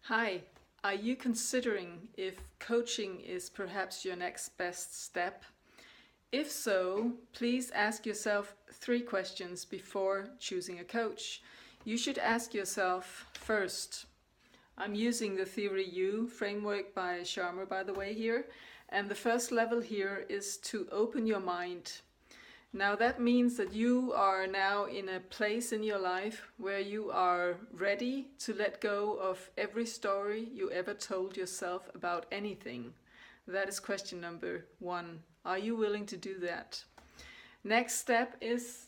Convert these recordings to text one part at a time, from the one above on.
Hi, are you considering if coaching is perhaps your next best step? If so, please ask yourself 3 questions before choosing a coach. You should ask yourself first, I'm using the Theory U framework by Sharma, by the way, here. And the first level here is to open your mind. Now that means that you are now in a place in your life where you are ready to let go of every story you ever told yourself about anything. That is question number 1. Are you willing to do that? Next step is,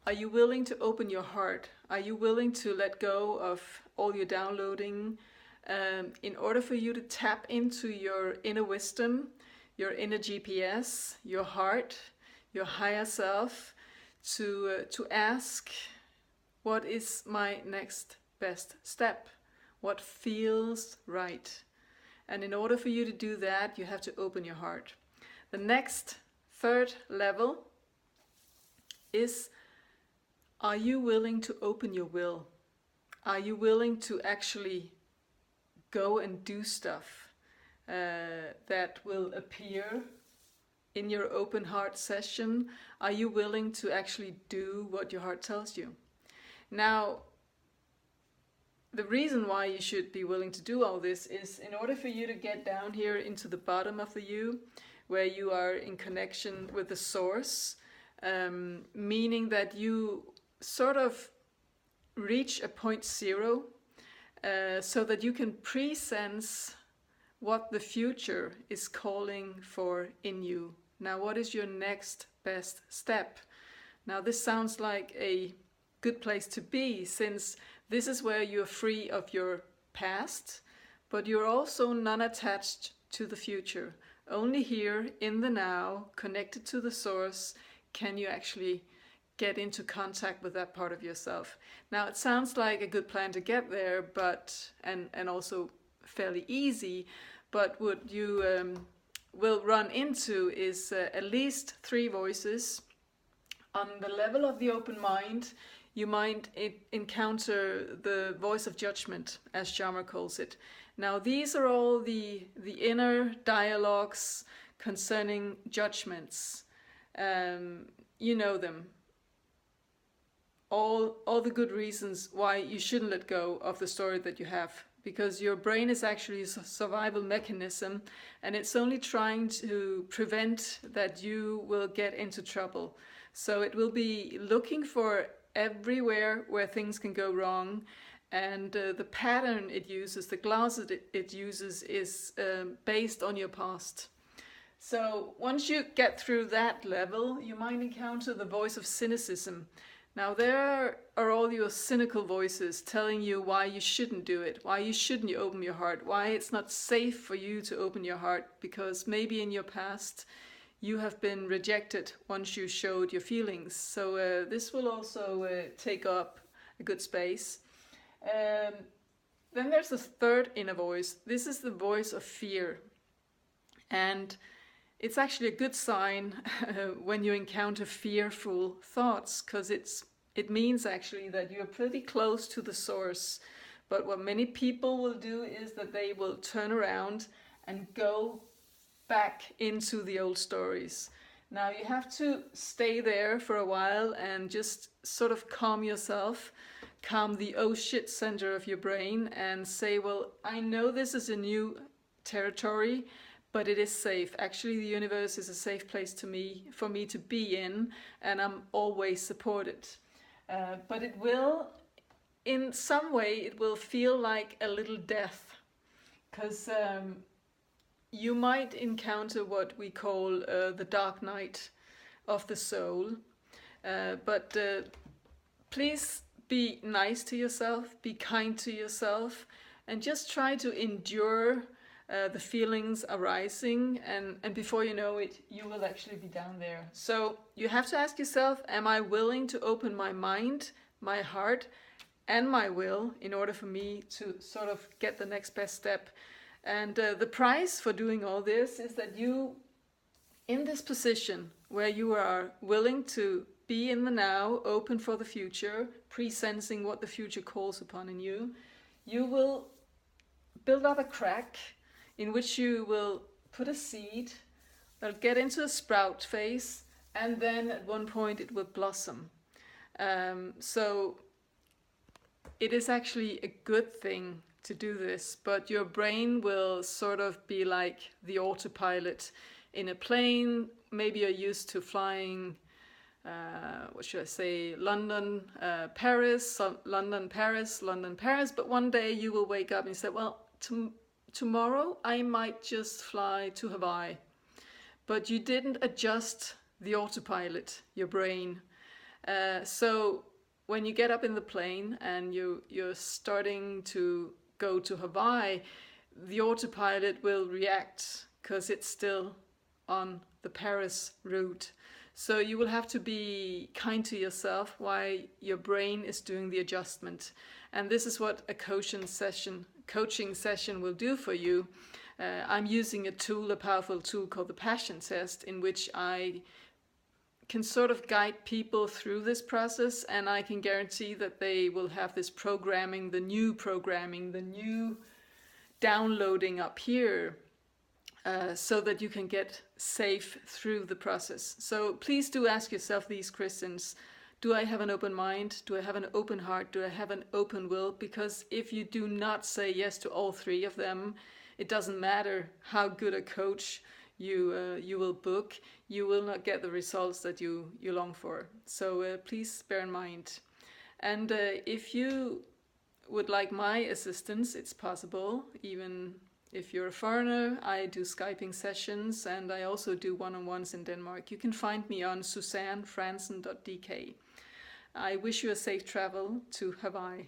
are you willing to open your heart? Are you willing to let go of all your downloading in order for you to tap into your inner wisdom, your inner GPS, your heart, your higher self, to ask, what is my next best step? What feels right? And in order for you to do that, you have to open your heart. The next, third level is, are you willing to open your will? Are you willing to actually go and do stuff that will appear in your open heart session? Are you willing to actually do what your heart tells you? Now, the reason why you should be willing to do all this is in order for you to get down here into the bottom of the you, where you are in connection with the source, meaning that you sort of reach a point zero, so that you can pre-sense what the future is calling for in you. Now, what is your next best step? Now, this sounds like a good place to be, since this is where you're free of your past, but you're also non-attached to the future. Only here in the now, connected to the source, can you actually get into contact with that part of yourself. Now, it sounds like a good plan to get there, but and also fairly easy, but what you will run into is at least 3 voices. On the level of the open mind, you might encounter the voice of judgment, as Sharma calls it. Now, these are all the inner dialogues concerning judgments. You know them. All the good reasons why you shouldn't let go of the story that you have, because your brain is actually a survival mechanism, and it's only trying to prevent that you will get into trouble. So it will be looking for everywhere where things can go wrong, and the pattern it uses, the glass it uses, is based on your past. So once you get through that level, you might encounter the voice of cynicism. Now, there are all your cynical voices telling you why you shouldn't do it, why you shouldn't open your heart, why it's not safe for you to open your heart, because maybe in your past you have been rejected once you showed your feelings. So this will also take up a good space. Then there's the third inner voice. This is the voice of fear. And it's actually a good sign when you encounter fearful thoughts, because it means actually that you're pretty close to the source. But what many people will do is that they will turn around and go back into the old stories. Now, you have to stay there for a while and just sort of calm yourself, calm the oh shit center of your brain, and say, well, I know this is a new territory, but it is safe. Actually, the universe is a safe place for me to be in, and I'm always supported. But it will, in some way, it will feel like a little death, because you might encounter what we call the dark night of the soul. But please be nice to yourself, be kind to yourself, and just try to endure the feelings arising, and before you know it, you will actually be down there. So you have to ask yourself, am I willing to open my mind, my heart, and my will in order for me to sort of get the next best step? And the price for doing all this is that you, in this position where you are willing to be in the now, open for the future, pre-sensing what the future calls upon in you, you will build up a crack in which you will put a seed that'll get into a sprout phase, and then at one point it will blossom. So it is actually a good thing to do this, but your brain will sort of be like the autopilot in a plane. Maybe you're used to flying, what should I say, London, Paris, London, Paris, London, Paris, but one day you will wake up and say, well, tomorrow I might just fly to Hawaii. But you didn't adjust the autopilot, your brain. So when you get up in the plane and you're starting to go to Hawaii, the autopilot will react because it's still on the Paris route. So you will have to be kind to yourself while your brain is doing the adjustment. And this is what a coaching session will do for you. I'm using a powerful tool called the Passion Test, in which I can sort of guide people through this process, and I can guarantee that they will have this programming, the new downloading up here, so that you can get safe through the process. So please do ask yourself these questions. Do I have an open mind? Do I have an open heart? Do I have an open will? Because if you do not say yes to all three of them, it doesn't matter how good a coach you will book, you will not get the results that you long for. So please bear in mind. And if you would like my assistance, it's possible. Even if you're a foreigner, I do Skyping sessions, and I also do one-on-ones in Denmark. You can find me on susannefransen.dk. I wish you a safe travel to Hawaii.